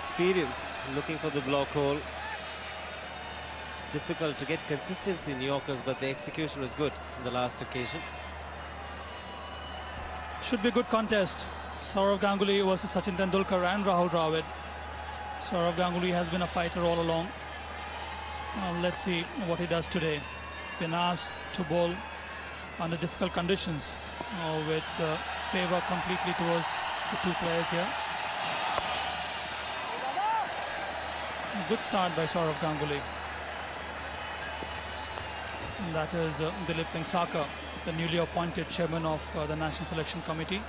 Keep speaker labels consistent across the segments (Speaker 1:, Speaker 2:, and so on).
Speaker 1: experience, looking for the block hole. Difficult to get consistency in Yorkers, but the execution was good on the last occasion.
Speaker 2: Should be a good contest. Sourav Ganguly versus Sachin Tendulkar and Rahul Dravid. Sourav Ganguly has been a fighter all along. Let's see what he does today. Been asked to bowl under difficult conditions with favour completely towards the two players here. A good start by Sourav Ganguly. And that is Dilip Singh, the newly appointed chairman of the National Selection Committee,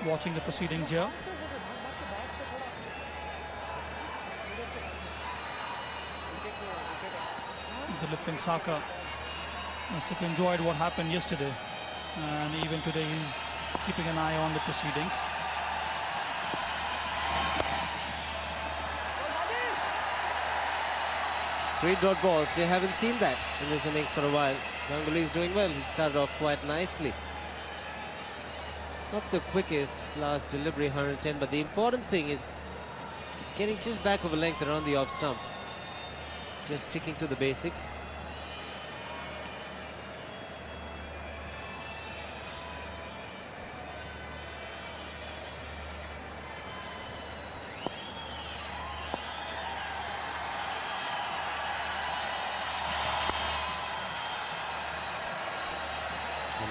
Speaker 2: watching the proceedings here. Dilip Singh must have enjoyed what happened yesterday, and even today he's keeping an eye on the proceedings.
Speaker 1: Three dot balls, we haven't seen that in this innings for a while. Ganguly is doing well, he started off quite nicely. It's not the quickest last delivery, 110, but the important thing is getting just back of a length around the off stump. Just sticking to the basics.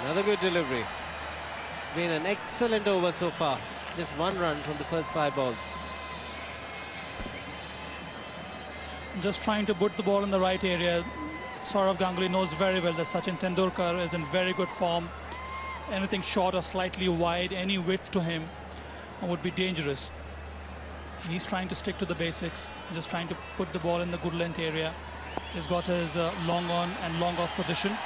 Speaker 1: Another good delivery. It's been an excellent over so far. Just one run from the first 5 balls.
Speaker 2: Just trying to put the ball in the right area. Sourav Ganguly knows very well that Sachin Tendulkar is in very good form. Anything short or slightly wide, any width to him would be dangerous. He's trying to stick to the basics, just trying to put the ball in the good length area. He's got his long on and long off position.